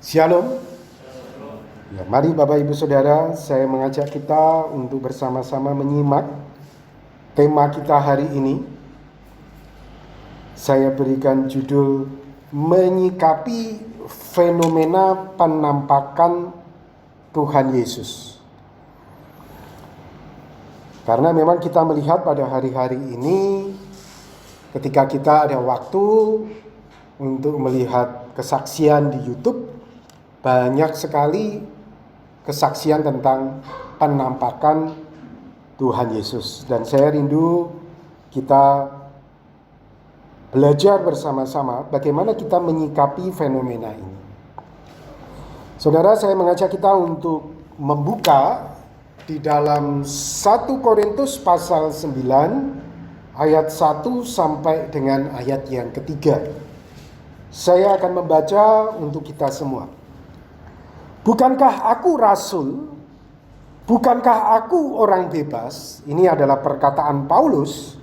Shalom. Ya, mari Bapak Ibu Saudara, saya mengajak kita untuk bersama-sama menyimak tema kita hari ini. Saya berikan judul menyikapi fenomena penampakan Tuhan Yesus. Karena memang kita melihat pada hari-hari ini, ketika kita ada waktu untuk melihat kesaksian di YouTube, banyak sekali kesaksian tentang penampakan Tuhan Yesus. Dan saya rindu kita belajar bersama-sama bagaimana kita menyikapi fenomena ini. Saudara, saya mengajak kita untuk membuka di dalam 1 Korintus pasal 9 ayat 1 sampai dengan ayat yang ketiga. Saya akan membaca untuk kita semua. Bukankah aku rasul? Bukankah aku orang bebas? Ini adalah perkataan Paulus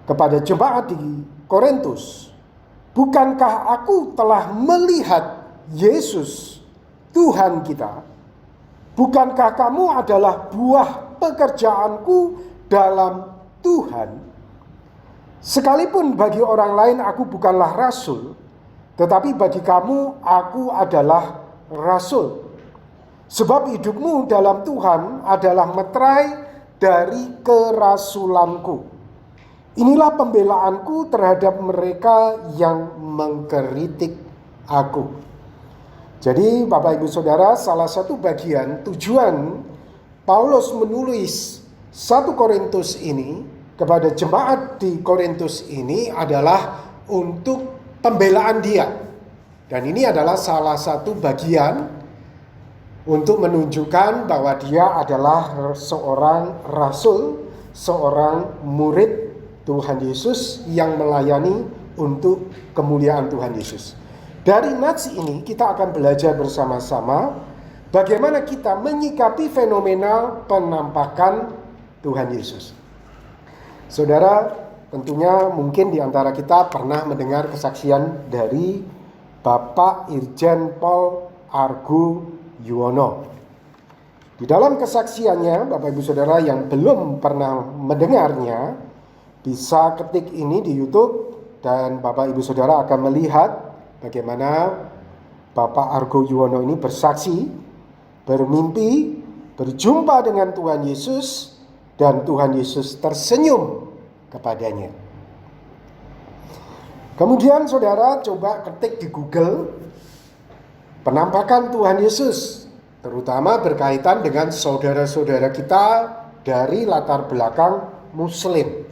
kepada jemaat di Korintus. Bukankah aku telah melihat Yesus, Tuhan kita? Bukankah kamu adalah buah pekerjaanku dalam Tuhan? Sekalipun bagi orang lain aku bukanlah rasul, tetapi bagi kamu aku adalah rasul. Sebab hidupmu dalam Tuhan adalah meterai dari kerasulanku. Inilah pembelaanku terhadap mereka yang mengkritik aku. Jadi Bapak Ibu Saudara, salah satu bagian tujuan Paulus menulis 1 Korintus ini kepada jemaat di Korintus ini adalah untuk pembelaan dia. Dan ini adalah salah satu bagian untuk menunjukkan bahwa dia adalah seorang rasul, seorang murid Tuhan Yesus yang melayani untuk kemuliaan Tuhan Yesus. Dari nats ini kita akan belajar bersama-sama bagaimana kita menyikapi fenomena penampakan Tuhan Yesus. Saudara, tentunya mungkin di antara kita pernah mendengar kesaksian dari Bapak Irjen Pol Argo Yuwono. Di dalam kesaksiannya, Bapak Ibu Saudara yang belum pernah mendengarnya, bisa ketik ini di YouTube dan Bapak Ibu Saudara akan melihat bagaimana Bapak Argo Yuwono ini bersaksi, bermimpi, berjumpa dengan Tuhan Yesus dan Tuhan Yesus tersenyum kepadanya. Kemudian saudara coba ketik di Google penampakan Tuhan Yesus, terutama berkaitan dengan saudara-saudara kita dari latar belakang Muslim.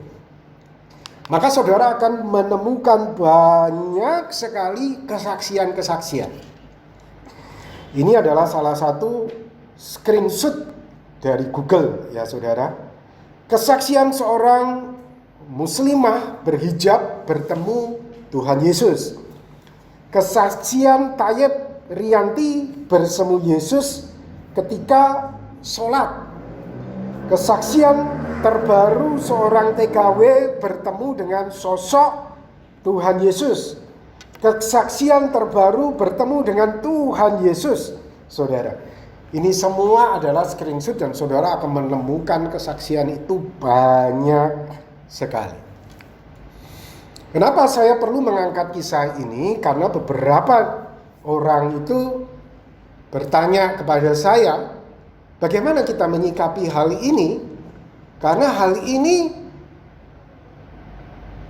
Maka saudara akan menemukan banyak sekali kesaksian-kesaksian. Ini adalah salah satu screenshot dari Google ya saudara. Kesaksian seorang muslimah berhijab bertemu Tuhan Yesus. Kesaksian Tayyip Rianti bersemu Yesus ketika sholat. Kesaksian terbaru seorang TKW bertemu dengan sosok Tuhan Yesus. Kesaksian terbaru bertemu dengan Tuhan Yesus. Saudara, ini semua adalah screenshot dan saudara akan menemukan kesaksian itu banyak sekali. Kenapa saya perlu mengangkat kisah ini? Karena beberapa orang itu bertanya kepada saya, bagaimana kita menyikapi hal ini? Karena hal ini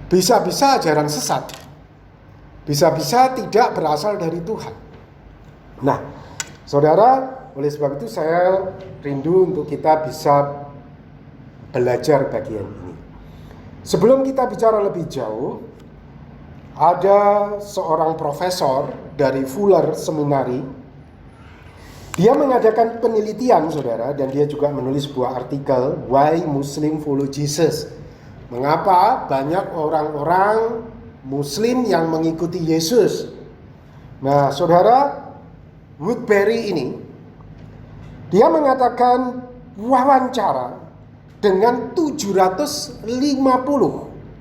bisa-bisa ajaran sesat, bisa-bisa tidak berasal dari Tuhan. Nah, saudara, oleh sebab itu saya rindu untuk kita bisa belajar bagian ini. Sebelum kita bicara lebih jauh, ada seorang profesor dari Fuller Seminari. Dia mengadakan penelitian, saudara, dan dia juga menulis sebuah artikel, Why Muslim Follow Jesus. Mengapa banyak orang-orang Muslim yang mengikuti Yesus? Nah, saudara, Woodbury ini, dia mengatakan wawancara dengan 750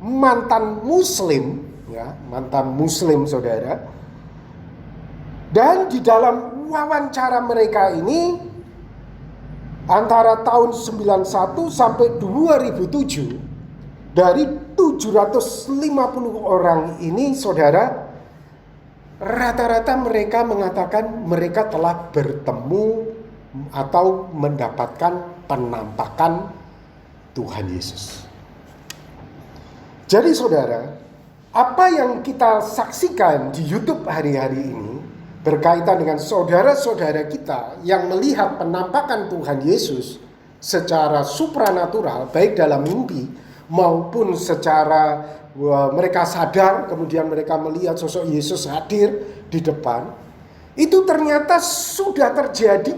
mantan Muslim, ya, mantan Muslim saudara, Dan di dalam wawancara mereka ini, antara tahun 91 sampai 2007, dari 750 orang ini, saudara, rata-rata mereka mengatakan mereka telah bertemu atau mendapatkan penampakan Tuhan Yesus. Jadi saudara, apa yang kita saksikan di YouTube hari-hari ini berkaitan dengan saudara-saudara kita yang melihat penampakan Tuhan Yesus secara supranatural, baik dalam mimpi maupun secara mereka sadar, kemudian mereka melihat sosok Yesus hadir di depan, itu ternyata sudah terjadi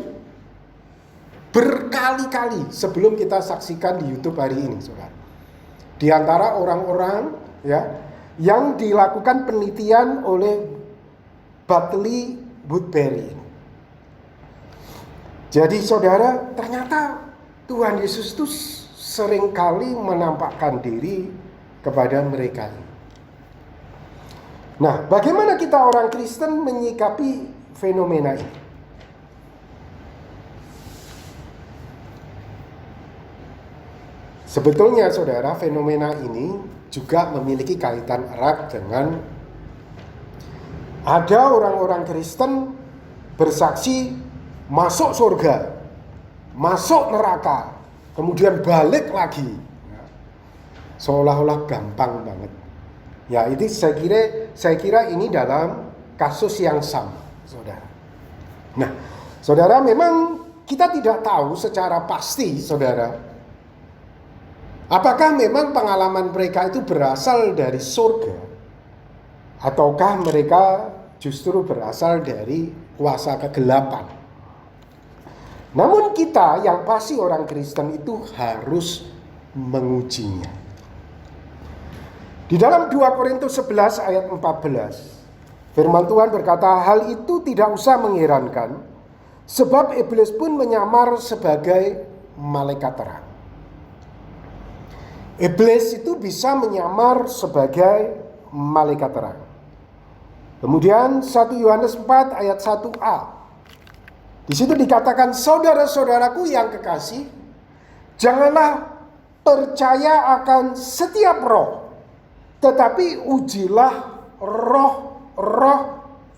berkali-kali sebelum kita saksikan di YouTube hari ini, saudara. Di antara orang-orang yang dilakukan penelitian oleh Bartley Woodbury. Jadi saudara, ternyata Tuhan Yesus itu seringkali menampakkan diri kepada mereka. Nah, bagaimana kita orang Kristen menyikapi fenomena ini? Sebetulnya saudara, fenomena ini juga memiliki kaitan erat dengan ada orang-orang Kristen bersaksi masuk surga, masuk neraka, kemudian balik lagi. Seolah-olah gampang banget. Ya, itu saya kira ini dalam kasus yang sama, saudara. Nah, saudara, memang kita tidak tahu secara pasti, saudara, apakah memang pengalaman mereka itu berasal dari surga, ataukah mereka justru berasal dari kuasa kegelapan. Namun kita yang pasti orang Kristen itu harus mengujinya. Di dalam 2 Korintus 11 ayat 14, firman Tuhan berkata, hal itu tidak usah mengherankan, sebab iblis pun menyamar sebagai malaikat terang. Iblis itu bisa menyamar sebagai malaikat terang. Kemudian 1 Yohanes 4 ayat 1a. Di situ dikatakan, saudara-saudaraku yang kekasih, janganlah percaya akan setiap roh, tetapi ujilah roh-roh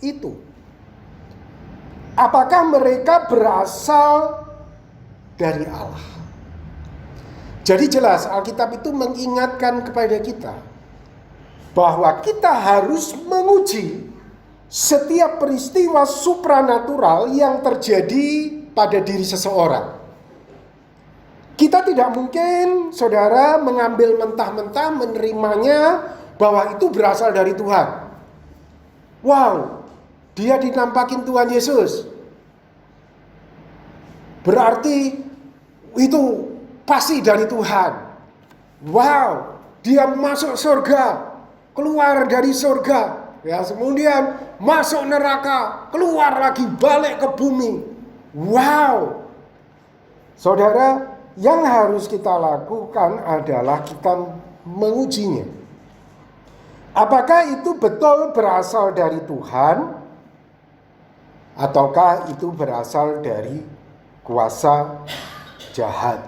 itu. Apakah mereka berasal dari Allah? Jadi jelas Alkitab itu mengingatkan kepada kita bahwa kita harus menguji setiap peristiwa supranatural yang terjadi pada diri seseorang. Kita tidak mungkin, saudara, mengambil mentah-mentah menerimanya bahwa itu berasal dari Tuhan. Wow, dia dinampakin Tuhan Yesus, berarti itu pasti dari Tuhan. Wow, dia masuk surga, keluar dari surga, ya, kemudian masuk neraka, keluar lagi, balik ke bumi. Wow, saudara, yang harus kita lakukan adalah kita mengujinya. Apakah itu betul berasal dari Tuhan, ataukah itu berasal dari kuasa jahat?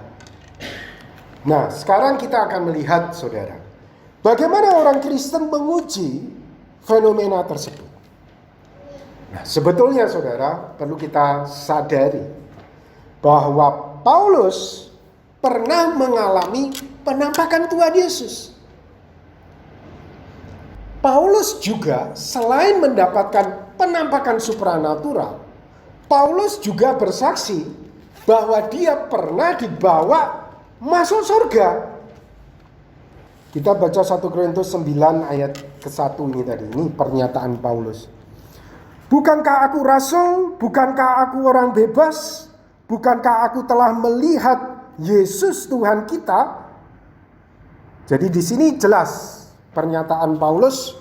Nah, sekarang kita akan melihat, saudara, bagaimana orang Kristen menguji fenomena tersebut. Nah, sebetulnya, saudara, perlu kita sadari bahwa Paulus pernah mengalami penampakan Tuhan Yesus. Paulus juga selain mendapatkan penampakan supranatural, Paulus juga bersaksi bahwa dia pernah dibawa masuk surga. Kita baca 1 Korintus 9 ayat ke-1 ini tadi. Ini pernyataan Paulus. Bukankah aku rasul? Bukankah aku orang bebas? Bukankah aku telah melihat Yesus Tuhan kita? Jadi di sini jelas pernyataan Paulus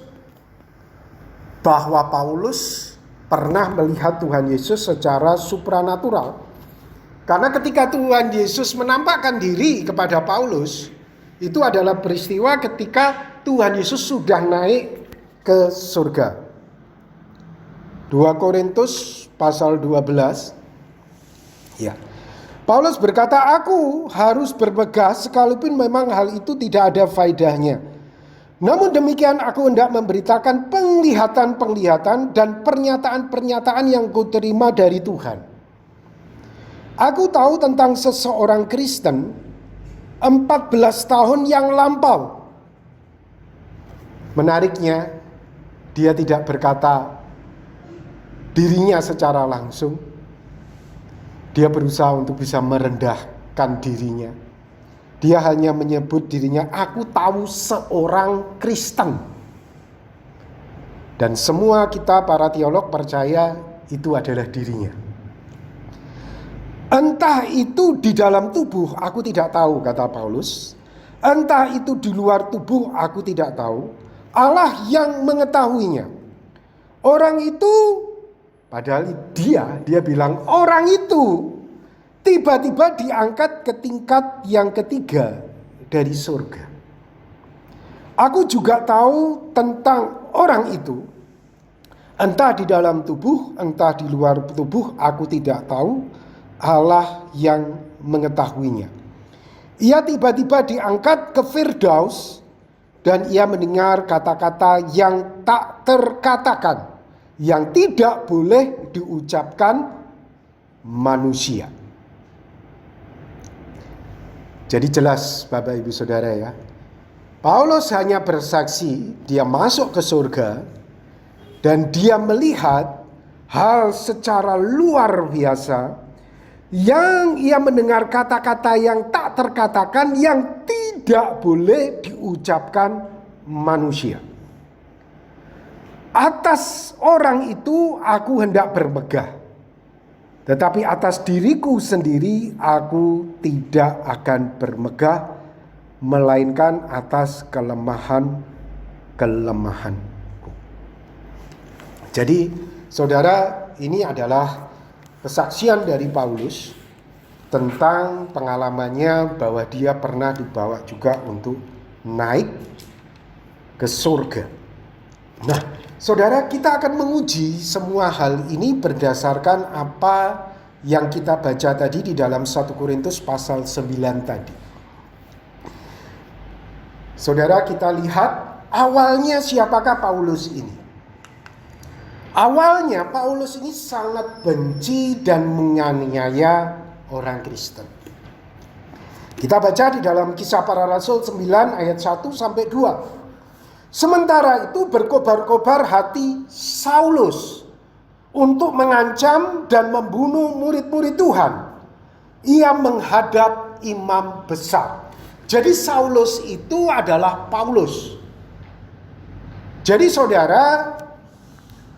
bahwa Paulus pernah melihat Tuhan Yesus secara supranatural. Karena ketika Tuhan Yesus menampakkan diri kepada Paulus, itu adalah peristiwa ketika Tuhan Yesus sudah naik ke surga. 2 Korintus pasal 12. Ya. Paulus berkata, aku harus bermegah sekalipun memang hal itu tidak ada faedahnya. Namun demikian aku hendak memberitakan penglihatan-penglihatan dan pernyataan-pernyataan yang kuterima dari Tuhan. Aku tahu tentang seseorang Kristen 14 tahun yang lampau. Menariknya, dia tidak berkata dirinya secara langsung. Dia berusaha untuk bisa merendahkan dirinya. Dia hanya menyebut dirinya, aku tahu seorang Kristen. Dan semua kita para teolog percaya itu adalah dirinya. Entah itu di dalam tubuh, aku tidak tahu, kata Paulus. Entah itu di luar tubuh, aku tidak tahu. Allah yang mengetahuinya. Orang itu, padahal dia bilang orang itu tiba-tiba diangkat ke tingkat yang ketiga dari surga. Aku juga tahu tentang orang itu. Entah di dalam tubuh, entah di luar tubuh, aku tidak tahu. Allah yang mengetahuinya. Ia tiba-tiba diangkat ke Firdaus dan ia mendengar kata-kata yang tak terkatakan, yang tidak boleh diucapkan manusia. Jadi jelas Bapak Ibu Saudara ya. Paulus hanya bersaksi dia masuk ke surga dan dia melihat hal secara luar biasa, yang ia mendengar kata-kata yang tak terkatakan, yang tidak boleh diucapkan manusia. Atas orang itu aku hendak bermegah, tetapi atas diriku sendiri aku tidak akan bermegah, melainkan atas kelemahan-kelemahanku. Jadi saudara, ini adalah kesaksian dari Paulus tentang pengalamannya bahwa dia pernah dibawa juga untuk naik ke surga. Nah, saudara, kita akan menguji semua hal ini berdasarkan apa yang kita baca tadi di dalam 1 Korintus pasal 9 tadi. Saudara, kita lihat awalnya siapakah Paulus ini. Awalnya Paulus ini sangat benci dan menganiaya orang Kristen. Kita baca di dalam Kisah Para Rasul 9 ayat 1 sampai 2. Sementara itu berkobar-kobar hati Saulus untuk mengancam dan membunuh murid-murid Tuhan. Ia menghadap imam besar. Jadi Saulus itu adalah Paulus. Jadi saudara,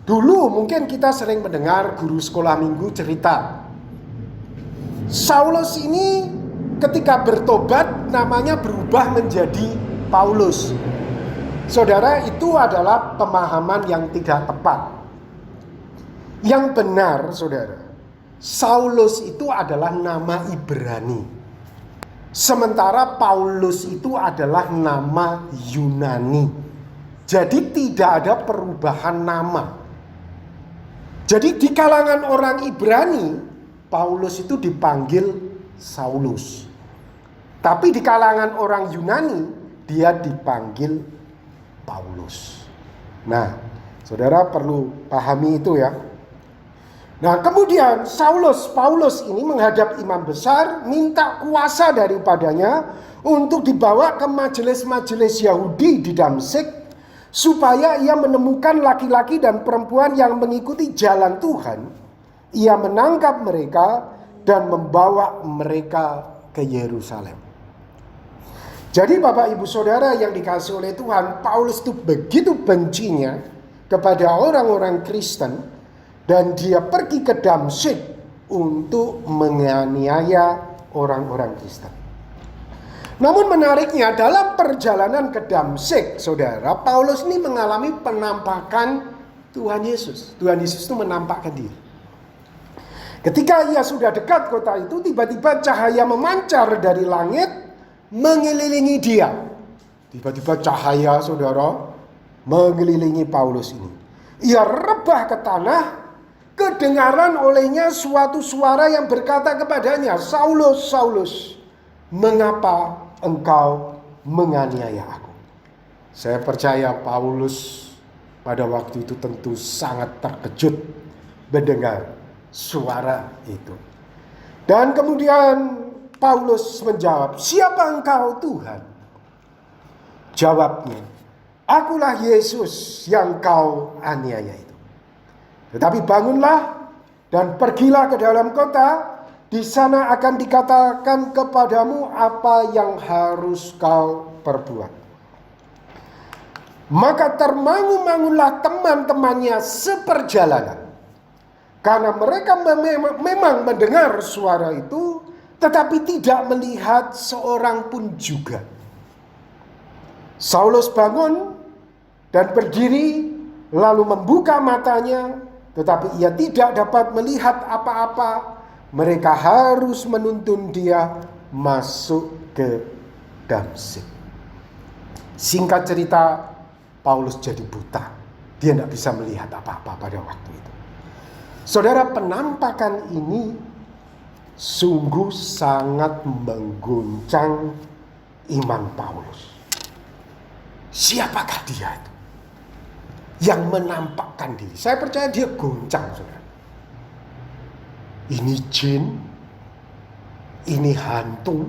dulu mungkin kita sering mendengar guru sekolah minggu cerita. Saulus ini ketika bertobat namanya berubah menjadi Paulus. Saudara, itu adalah pemahaman yang tidak tepat. Yang benar saudara, Saulus itu adalah nama Ibrani. Sementara Paulus itu adalah nama Yunani. Jadi tidak ada perubahan nama. Jadi di kalangan orang Ibrani, Paulus itu dipanggil Saulus. Tapi di kalangan orang Yunani, dia dipanggil Paulus. Nah, saudara perlu pahami itu ya. Nah, kemudian Paulus ini menghadap imam besar, minta kuasa daripadanya untuk dibawa ke majelis-majelis Yahudi di Damsyik, supaya ia menemukan laki-laki dan perempuan yang mengikuti jalan Tuhan. Ia menangkap mereka dan membawa mereka ke Yerusalem. Jadi Bapak Ibu Saudara yang dikasihi oleh Tuhan, Paulus itu begitu bencinya kepada orang-orang Kristen, dan dia pergi ke Damsyik untuk menganiaya orang-orang Kristen. Namun menariknya dalam perjalanan ke Damsyik, saudara, Paulus ini mengalami penampakan Tuhan Yesus. Tuhan Yesus itu menampakkan diri. Ketika ia sudah dekat kota itu, tiba-tiba cahaya memancar dari langit mengelilingi dia. Tiba-tiba cahaya, saudara, mengelilingi Paulus ini. Ia rebah ke tanah kedengaran olehnya suatu suara yang berkata kepadanya, "Saulus, Saulus, mengapa engkau menganiaya aku?" Saya percaya Paulus pada waktu itu tentu sangat terkejut mendengar suara itu. Dan kemudian Paulus menjawab, "Siapa engkau, Tuhan?" Jawabnya, "Akulah Yesus yang kau aniaya itu. Tetapi bangunlah dan pergilah ke dalam kota. Di sana akan dikatakan kepadamu apa yang harus kau perbuat." Maka termangu-mangulah teman-temannya seperjalanan. Karena mereka memang mendengar suara itu, tetapi tidak melihat seorang pun juga. Saulus bangun dan berdiri, lalu membuka matanya, tetapi ia tidak dapat melihat apa-apa. Mereka harus menuntun dia masuk ke Damsyik. Singkat cerita, Paulus jadi buta. Dia tidak bisa melihat apa-apa pada waktu itu. Saudara, penampakan ini sungguh sangat mengguncang iman Paulus. Siapakah dia itu yang menampakkan diri? Saya percaya dia goncang, saudara. Ini jin, ini hantu.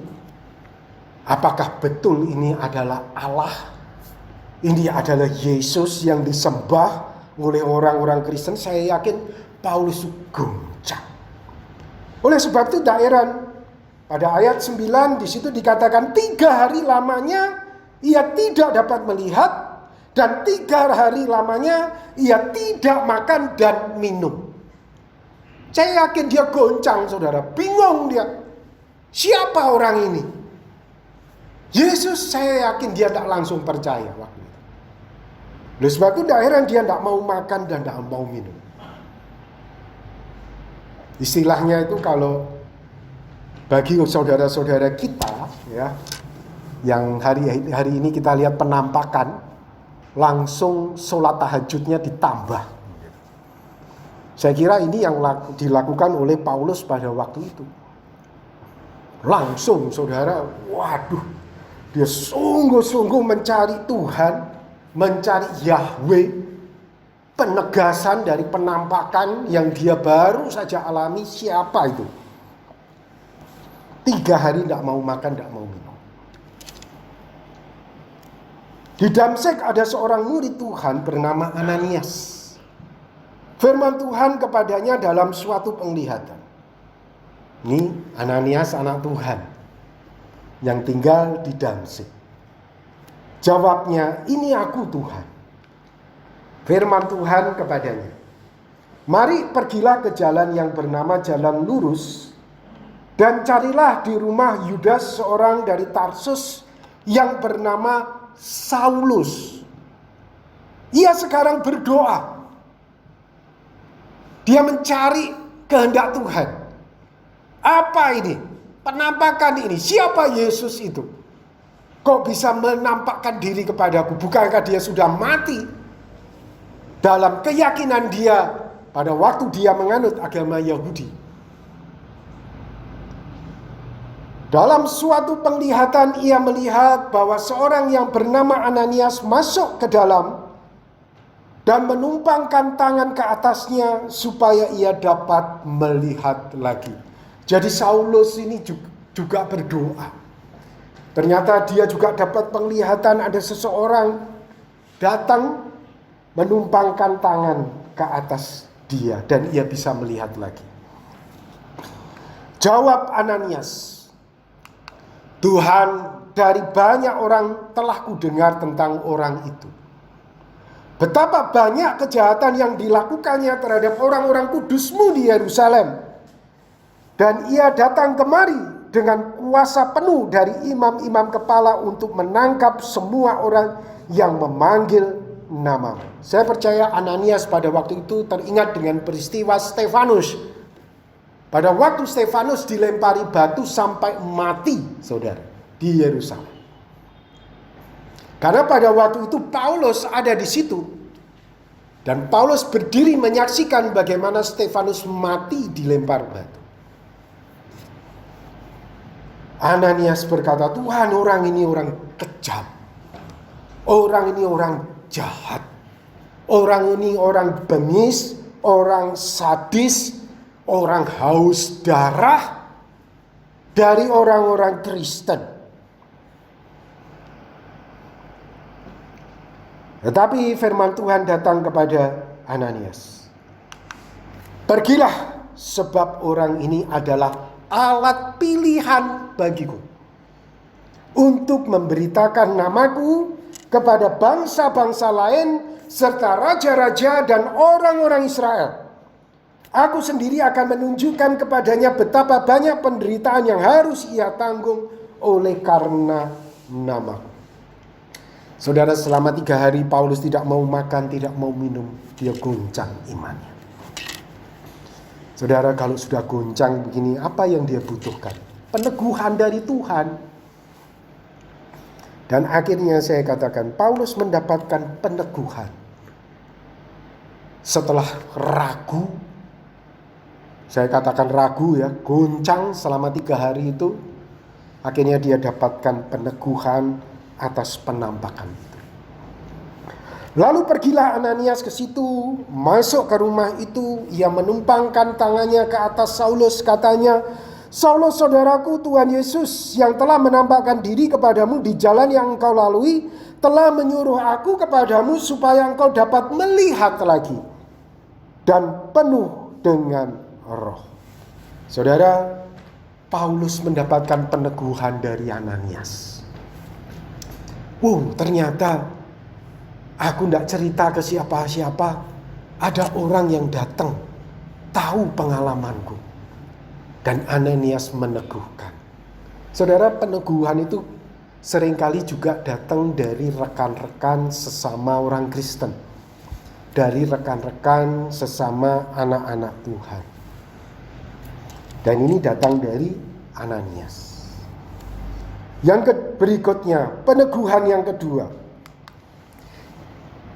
Apakah betul ini adalah Allah? Ini adalah Yesus yang disembah oleh orang-orang Kristen? Saya yakin Paulus goncang. Oleh sebab itu tak heran pada ayat 9 di situ dikatakan 3 hari lamanya ia tidak dapat melihat, dan 3 hari lamanya ia tidak makan dan minum. Saya yakin dia goncang, saudara. Bingung dia. Siapa orang ini? Yesus, saya yakin dia tak langsung percaya waktu itu. Oleh sebab itu tak heran dia tak mau makan dan tak mau minum. Istilahnya itu kalau bagi saudara-saudara kita ya, yang hari ini kita lihat penampakan, langsung sholat tahajudnya ditambah. Saya kira ini yang dilakukan oleh Paulus pada waktu itu. Langsung saudara, waduh, dia sungguh-sungguh mencari Tuhan, mencari Yahweh, penegasan dari penampakan yang dia baru saja alami. Siapa itu? 3 hari tidak mau makan, tidak mau minum. Di Damsyik ada seorang murid Tuhan bernama Ananias. Firman Tuhan kepadanya dalam suatu penglihatan. Ini Ananias, anak Tuhan yang tinggal di Damsyik. Jawabnya, "Ini aku, Tuhan." Firman Tuhan kepadanya, "Mari pergilah ke jalan yang bernama Jalan Lurus, dan carilah di rumah Yudas seorang dari Tarsus yang bernama Saulus. Ia sekarang berdoa. Dia mencari kehendak Tuhan." Apa ini? Penampakan ini. Siapa Yesus itu? Kok bisa menampakkan diri kepadaku? Bukankah dia sudah mati? Dalam keyakinan dia pada waktu dia menganut agama Yahudi. Dalam suatu penglihatan ia melihat bahwa seorang yang bernama Ananias masuk ke dalam dan menumpangkan tangan ke atasnya supaya ia dapat melihat lagi. Jadi Saulus ini juga berdoa. Ternyata dia juga dapat penglihatan, ada seseorang datang menumpangkan tangan ke atas dia dan ia bisa melihat lagi. Jawab Ananias, "Tuhan, dari banyak orang telah kudengar tentang orang itu. Betapa banyak kejahatan yang dilakukannya terhadap orang-orang kudus-Mu di Yerusalem. Dan ia datang kemari dengan kuasa penuh dari imam-imam kepala untuk menangkap semua orang yang memanggil nama-Mu." Saya percaya Ananias pada waktu itu teringat dengan peristiwa Stefanus. Pada waktu Stefanus dilempari batu sampai mati, saudara, di Yerusalem. Karena pada waktu itu Paulus ada di situ. Dan Paulus berdiri menyaksikan bagaimana Stefanus mati dilempar batu. Ananias berkata, Tuhan, orang ini orang kejam. Orang ini orang jahat. Orang ini orang bengis, orang sadis, orang haus darah dari orang-orang Kristen. Tetapi firman Tuhan datang kepada Ananias. Pergilah, sebab orang ini adalah alat pilihan bagiku untuk memberitakan namaku kepada bangsa-bangsa lain serta raja-raja dan orang-orang Israel. Aku sendiri akan menunjukkan kepadanya betapa banyak penderitaan yang harus ia tanggung oleh karena namaku. Saudara, selama 3 hari Paulus tidak mau makan, tidak mau minum. Dia goncang imannya. Saudara, kalau sudah goncang begini, apa yang dia butuhkan? Peneguhan dari Tuhan. Dan akhirnya saya katakan, Paulus mendapatkan peneguhan. Setelah ragu, saya katakan ragu ya, goncang selama 3 hari itu, akhirnya dia dapatkan peneguhan atas penampakan itu. Lalu pergilah Ananias ke situ, masuk ke rumah itu, ia menumpangkan tangannya ke atas Saulus, katanya, Saulus saudaraku, Tuhan Yesus yang telah menampakkan diri kepadamu di jalan yang engkau lalui, telah menyuruh aku kepadamu supaya engkau dapat melihat lagi dan penuh dengan roh. Saudara, Paulus mendapatkan peneguhan dari Ananias. Ternyata aku tidak cerita ke siapa-siapa. Ada orang yang datang, tahu pengalamanku. Dan Ananias meneguhkan. Saudara, peneguhan itu seringkali juga datang dari rekan-rekan sesama orang Kristen. Dari rekan-rekan sesama anak-anak Tuhan. Dan ini datang dari Ananias. Yang berikutnya, peneguhan yang kedua.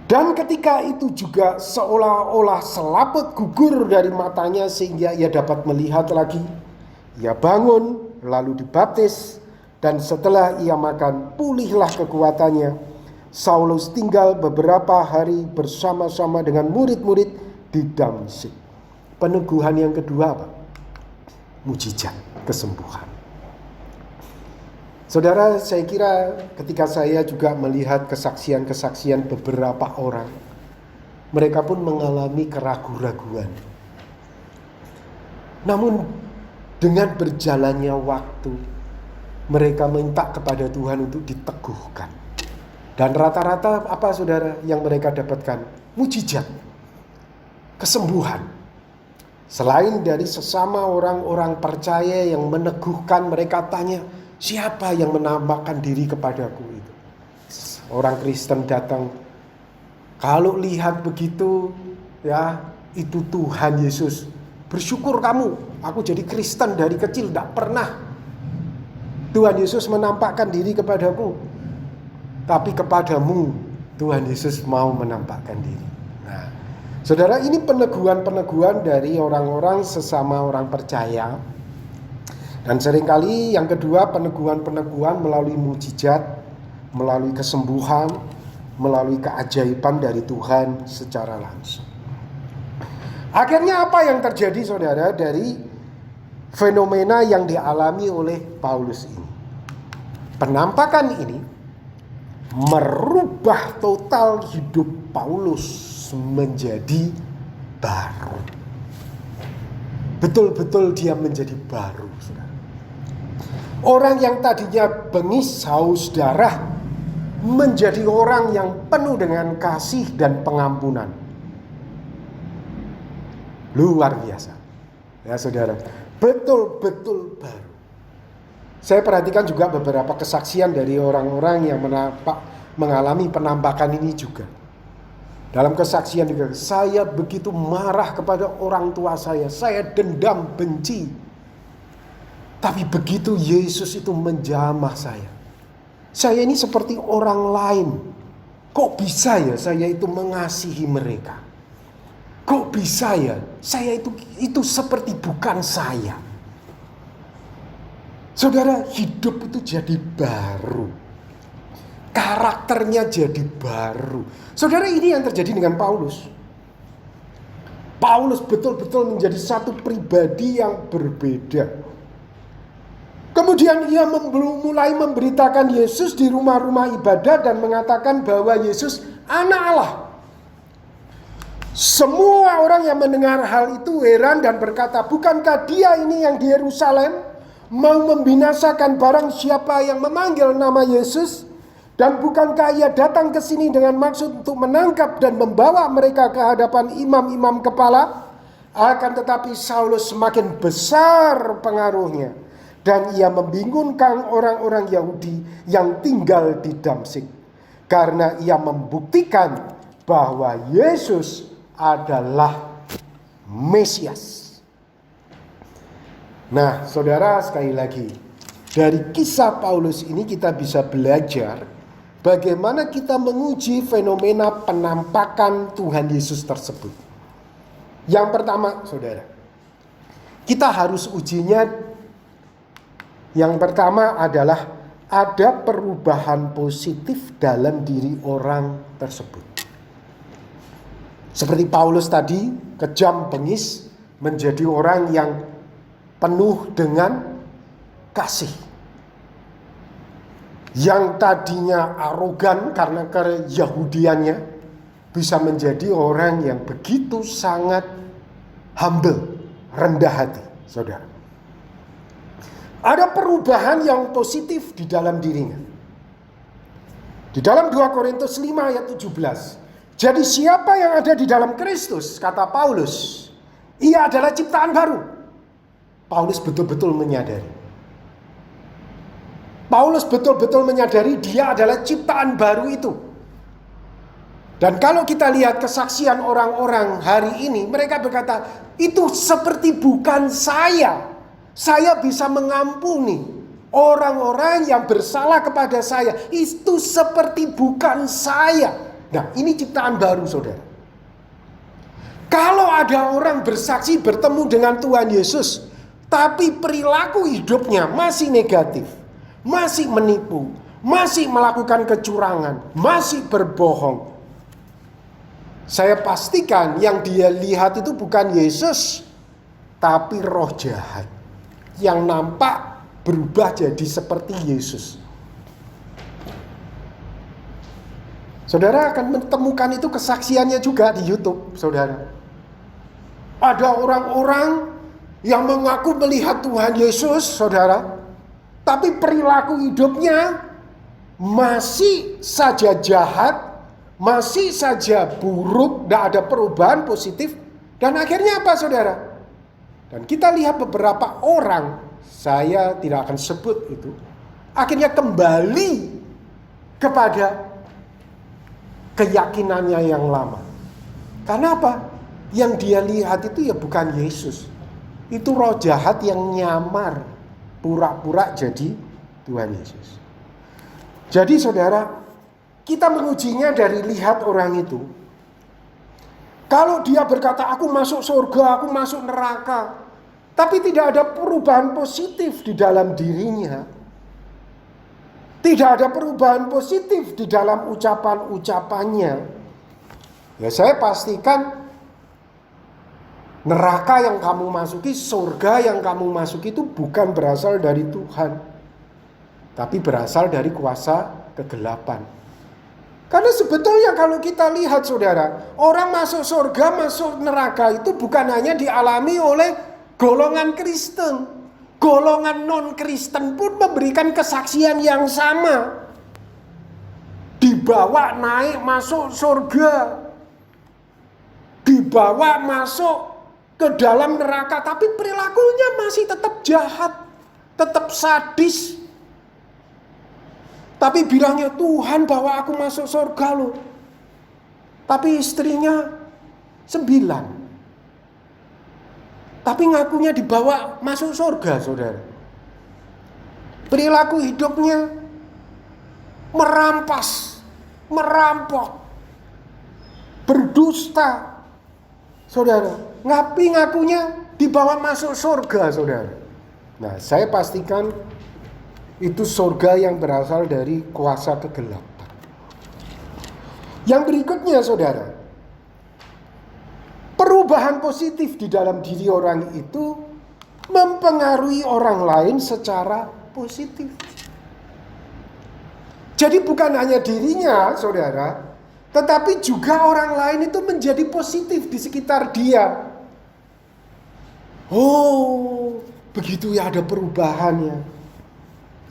Dan ketika itu juga seolah-olah selaput gugur dari matanya sehingga ia dapat melihat lagi. Ia bangun, lalu dibaptis, dan setelah ia makan, pulihlah kekuatannya. Saulus tinggal beberapa hari bersama-sama dengan murid-murid di Damsyik. Peneguhan yang kedua apa? Mujizat, kesembuhan. Saudara, saya kira ketika saya juga melihat kesaksian-kesaksian beberapa orang, mereka pun mengalami keraguan-raguan. Namun dengan berjalannya waktu, mereka minta kepada Tuhan untuk diteguhkan. Dan rata-rata apa saudara yang mereka dapatkan? Mujizat, kesembuhan. Selain dari sesama orang-orang percaya yang meneguhkan, mereka tanya, siapa yang menampakkan diri kepadaku itu? Orang Kristen datang. Kalau lihat begitu, ya itu Tuhan Yesus. Bersyukur kamu, aku jadi Kristen dari kecil, tidak pernah Tuhan Yesus menampakkan diri kepadaku. Tapi kepadamu Tuhan Yesus mau menampakkan diri. Nah, saudara, ini peneguhan-peneguhan dari orang-orang sesama orang percaya. Dan seringkali yang kedua, peneguhan-peneguhan melalui mujizat, melalui kesembuhan, melalui keajaiban dari Tuhan secara langsung. Akhirnya apa yang terjadi saudara dari fenomena yang dialami oleh Paulus ini? Penampakan ini merubah total hidup Paulus menjadi baru. Betul-betul dia menjadi baru, saudara. Orang yang tadinya bengis, haus darah, menjadi orang yang penuh dengan kasih dan pengampunan. Luar biasa. Ya saudara, betul-betul baru. Saya perhatikan juga beberapa kesaksian dari orang-orang yang mengalami penampakan ini juga. Dalam kesaksian juga, saya begitu marah kepada orang tua saya dendam, benci. Tapi begitu Yesus itu menjamah saya ini seperti orang lain. Kok bisa ya saya itu mengasihi mereka? Kok bisa ya? Saya itu seperti bukan saya. Saudara, hidup itu jadi baru. Karakternya jadi baru. Saudara, ini yang terjadi dengan Paulus. Paulus betul-betul menjadi satu pribadi yang berbeda. Kemudian ia mulai memberitakan Yesus di rumah-rumah ibadat dan mengatakan bahwa Yesus anak Allah. Semua orang yang mendengar hal itu heran dan berkata, bukankah dia ini yang di Yerusalem mau membinasakan barang siapa yang memanggil nama Yesus? Dan bukankah ia datang ke sini dengan maksud untuk menangkap dan membawa mereka ke hadapan imam-imam kepala? Akan tetapi Saulus semakin besar pengaruhnya. Dan ia membingungkan orang-orang Yahudi yang tinggal di Damsyik. Karena ia membuktikan bahwa Yesus adalah Mesias. Nah, saudara, sekali lagi, dari kisah Paulus ini kita bisa belajar bagaimana kita menguji fenomena penampakan Tuhan Yesus tersebut. Yang pertama, saudara, kita harus ujinya. Yang pertama adalah ada perubahan positif dalam diri orang tersebut. Seperti Paulus tadi, kejam bengis menjadi orang yang penuh dengan kasih. Yang tadinya arogan karena keyahudiannya bisa menjadi orang yang begitu sangat humble, rendah hati, saudara. Ada perubahan yang positif di dalam dirinya. Di dalam 2 Korintus 5 ayat 17. Jadi siapa yang ada di dalam Kristus, kata Paulus, ia adalah ciptaan baru. Paulus betul-betul menyadari. Paulus betul-betul menyadari dia adalah ciptaan baru itu. Dan kalau kita lihat kesaksian orang-orang hari ini, mereka berkata, itu seperti bukan saya. Saya bisa mengampuni orang-orang yang bersalah kepada saya. Itu seperti bukan saya. Nah, ini ciptaan baru, saudara. Kalau ada orang bersaksi bertemu dengan Tuhan Yesus, tapi perilaku hidupnya masih negatif, masih menipu, masih melakukan kecurangan, masih berbohong, saya pastikan yang dia lihat itu bukan Yesus, tapi roh jahat yang nampak berubah jadi seperti Yesus. Saudara akan menemukan itu kesaksiannya juga di YouTube, saudara. Ada orang-orang yang mengaku melihat Tuhan Yesus, saudara, tapi perilaku hidupnya masih saja jahat, masih saja buruk, tidak ada perubahan positif. Dan akhirnya apa, saudara? Dan kita lihat beberapa orang, saya tidak akan sebut itu, akhirnya kembali kepada keyakinannya yang lama. Karena apa? Yang dia lihat itu ya bukan Yesus. Itu roh jahat yang nyamar, pura-pura jadi Tuhan Yesus. Jadi saudara, kita mengujinya dari lihat orang itu. Kalau dia berkata, aku masuk surga, aku masuk neraka, tapi tidak ada perubahan positif di dalam dirinya, tidak ada perubahan positif di dalam ucapan-ucapannya, ya saya pastikan neraka yang kamu masuki, surga yang kamu masuki itu bukan berasal dari Tuhan, tapi berasal dari kuasa kegelapan. Karena sebetulnya kalau kita lihat, saudara, orang masuk surga, masuk neraka itu bukan hanya dialami oleh golongan Kristen. Golongan non-Kristen pun memberikan kesaksian yang sama. Dibawa naik masuk surga, dibawa masuk ke dalam neraka, tapi perilakunya masih tetap jahat, tetap sadis. Tapi bilangnya, Tuhan bawa aku masuk surga loh. Tapi istrinya 9. Tapi ngakunya dibawa masuk surga, saudara. Perilaku hidupnya merampas, merampok, berdusta, Saudara, ngakunya dibawa masuk surga, saudara. Nah, saya pastikan itu surga yang berasal dari kuasa kegelapan. Yang berikutnya, saudara, perubahan positif di dalam diri orang itu mempengaruhi orang lain secara positif. Jadi bukan hanya dirinya, saudara, tetapi juga orang lain itu menjadi positif di sekitar dia. Oh, begitu ya, ada perubahannya.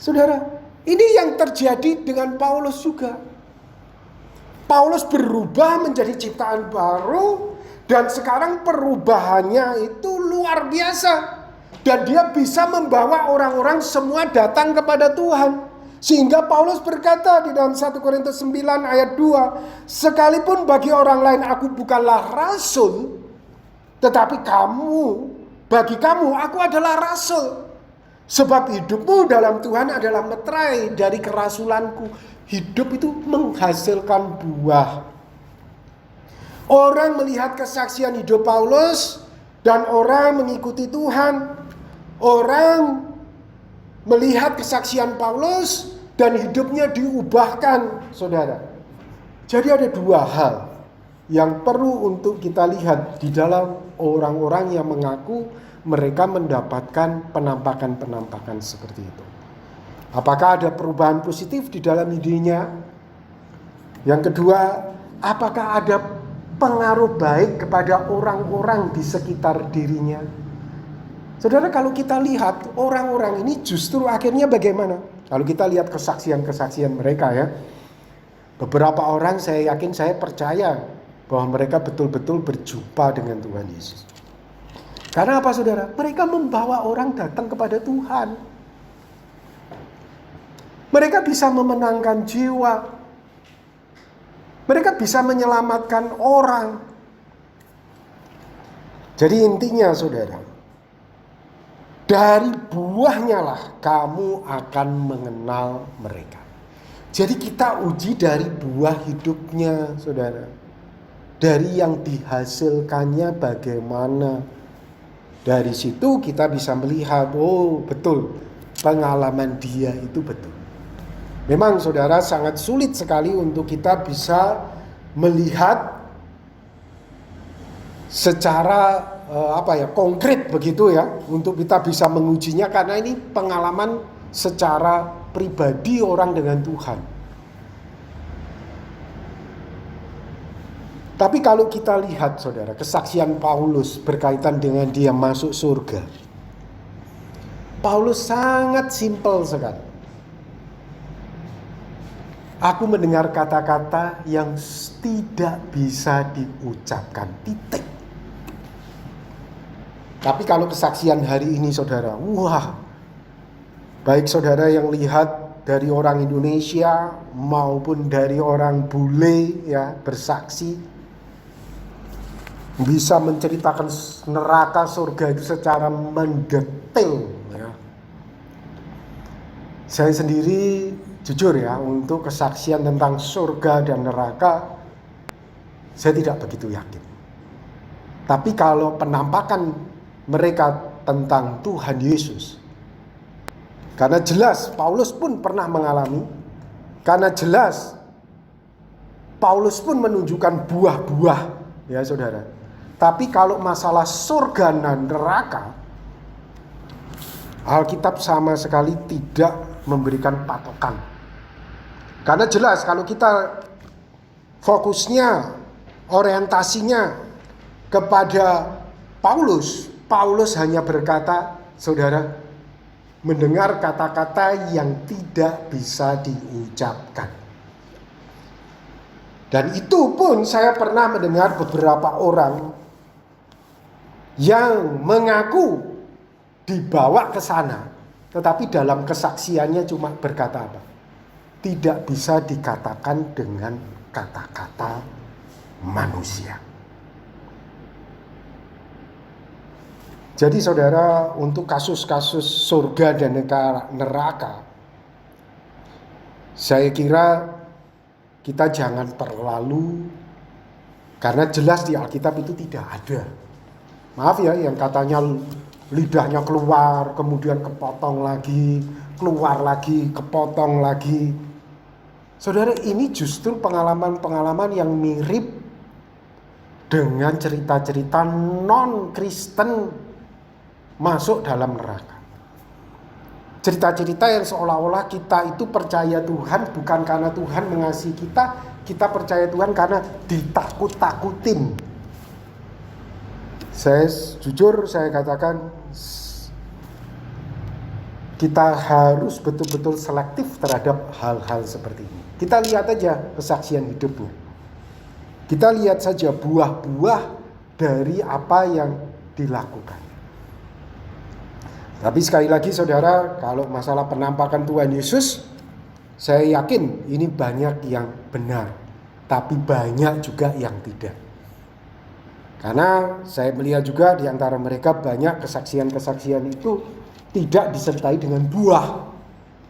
Saudara, ini yang terjadi dengan Paulus juga. Paulus berubah menjadi ciptaan baru, dan sekarang perubahannya itu luar biasa. Dan dia bisa membawa orang-orang semua datang kepada Tuhan. Sehingga Paulus berkata di dalam 1 Korintus 9 ayat 2, sekalipun bagi orang lain aku bukanlah rasul, tetapi bagi kamu aku adalah rasul. Sebab hidupmu dalam Tuhan adalah meterai dari kerasulanku. Hidup itu menghasilkan buah. Orang melihat kesaksian hidup Paulus dan orang mengikuti Tuhan. Orang melihat kesaksian Paulus dan hidupnya diubahkan, saudara. Jadi ada dua hal yang perlu untuk kita lihat di dalam orang-orang yang mengaku mereka mendapatkan penampakan-penampakan seperti itu. Apakah ada perubahan positif di dalam dirinya? Yang kedua, apakah ada pengaruh baik kepada orang-orang di sekitar dirinya? Saudara, kalau kita lihat orang-orang ini justru akhirnya bagaimana? Kalau kita lihat kesaksian-kesaksian mereka ya, beberapa orang saya percaya bahwa mereka betul-betul berjumpa dengan Tuhan Yesus. Karena apa, saudara? Mereka membawa orang datang kepada Tuhan. Mereka bisa memenangkan jiwa. Mereka bisa menyelamatkan orang. Jadi intinya, saudara, dari buahnya lah kamu akan mengenal mereka. Jadi kita uji dari buah hidupnya, saudara. Dari yang dihasilkannya bagaimana. Dari situ kita bisa melihat, oh betul, pengalaman dia itu betul. Memang saudara sangat sulit sekali untuk kita bisa melihat secara konkret begitu ya, untuk kita bisa mengujinya, karena ini pengalaman secara pribadi orang dengan Tuhan. Tapi kalau kita lihat, saudara, kesaksian Paulus berkaitan dengan dia masuk surga, Paulus sangat simpel sekali. Aku mendengar kata-kata yang tidak bisa diucapkan, titik. Tapi kalau kesaksian hari ini, saudara, wah, baik saudara yang lihat dari orang Indonesia maupun dari orang bule ya, bersaksi, bisa menceritakan neraka surga itu secara mendetail ya. Saya sendiri jujur ya, untuk kesaksian tentang surga dan neraka saya tidak begitu yakin. Tapi kalau penampakan mereka tentang Tuhan Yesus, karena jelas Paulus pun pernah mengalami, karena jelas Paulus pun menunjukkan buah-buah ya, saudara. Tapi kalau masalah surga dan neraka, Alkitab sama sekali tidak memberikan patokan. Karena jelas kalau kita fokusnya, orientasinya kepada Paulus hanya berkata, saudara, mendengar kata-kata yang tidak bisa diucapkan. Dan itu pun saya pernah mendengar beberapa orang yang mengaku dibawa ke sana, tetapi dalam kesaksiannya cuma berkata apa? Tidak bisa dikatakan dengan kata-kata manusia. Jadi saudara, untuk kasus-kasus surga dan neraka, saya kira kita jangan terlalu Karena jelas di Alkitab itu tidak ada. Maaf ya, yang katanya lidahnya keluar, kemudian kepotong lagi, keluar lagi, kepotong lagi. Saudara, ini justru pengalaman-pengalaman yang mirip dengan cerita-cerita non-Kristen masuk dalam neraka. Cerita-cerita yang seolah-olah kita itu percaya Tuhan bukan karena Tuhan mengasihi kita percaya Tuhan karena ditakut-takutin. Saya katakan kita harus betul-betul selektif terhadap hal-hal seperti ini. Kita lihat aja kesaksian hidupnya. Kita lihat saja buah-buah dari apa yang dilakukan. Tapi sekali lagi saudara, kalau masalah penampakan Tuhan Yesus, saya yakin ini banyak yang benar, tapi banyak juga yang tidak. Karena saya melihat juga di antara mereka banyak kesaksian-kesaksian itu tidak disertai dengan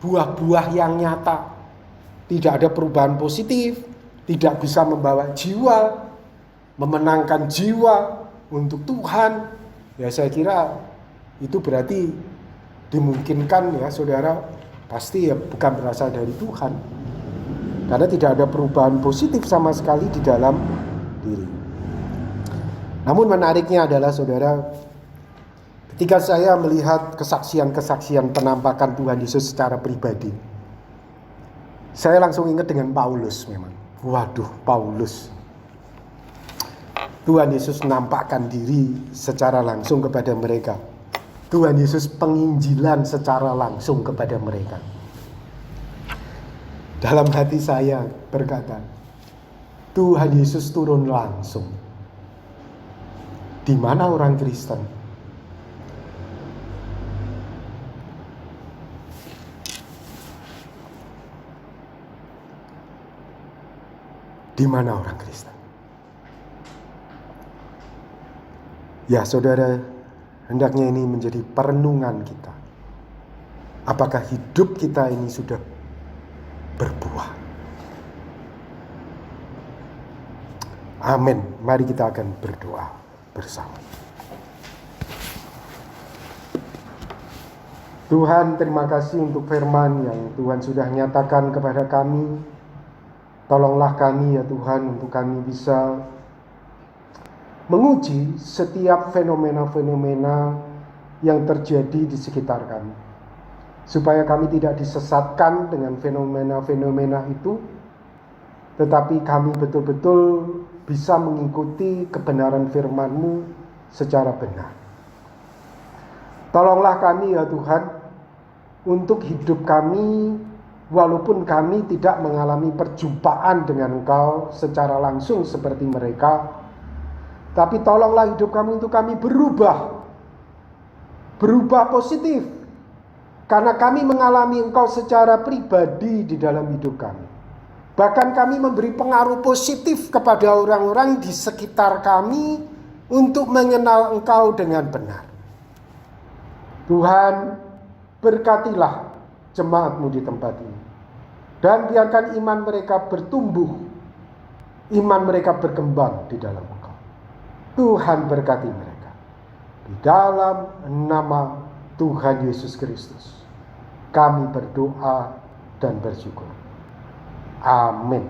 buah-buah yang nyata. Tidak ada perubahan positif, tidak bisa membawa jiwa, memenangkan jiwa untuk Tuhan. Ya saya kira itu berarti dimungkinkan ya saudara, pasti ya bukan berasal dari Tuhan. Karena tidak ada perubahan positif sama sekali di dalam diri. Namun menariknya adalah saudara, ketika saya melihat kesaksian-kesaksian penampakan Tuhan Yesus secara pribadi, saya langsung ingat dengan Paulus memang. Waduh, Paulus. Tuhan Yesus menampakkan diri secara langsung kepada mereka. Tuhan Yesus penginjilan secara langsung kepada mereka. Dalam hati saya berkata, Tuhan Yesus turun langsung. Di mana orang Kristen? Di mana orang Kristen? Ya saudara, hendaknya ini menjadi perenungan kita. Apakah hidup kita ini sudah berbuah? Amin. Mari kita akan berdoa bersama. Tuhan, terima kasih untuk firman yang Tuhan sudah nyatakan kepada kami. Tolonglah kami ya Tuhan untuk kami bisa menguji setiap fenomena-fenomena yang terjadi di sekitar kami. Supaya kami tidak disesatkan dengan fenomena-fenomena itu, tetapi kami betul-betul bisa mengikuti kebenaran firman-Mu secara benar. Tolonglah kami ya Tuhan, untuk hidup kami, walaupun kami tidak mengalami perjumpaan dengan Engkau secara langsung seperti mereka, tapi tolonglah hidup kami untuk kami berubah positif. Karena kami mengalami Engkau secara pribadi di dalam hidup kami. Bahkan kami memberi pengaruh positif kepada orang-orang di sekitar kami untuk mengenal Engkau dengan benar. Tuhan, berkatilah jemaat-Mu di tempat ini. Dan biarkan iman mereka bertumbuh, iman mereka berkembang di dalam Engkau. Tuhan berkati mereka. Di dalam nama Tuhan Yesus Kristus, kami berdoa dan bersyukur. Amin.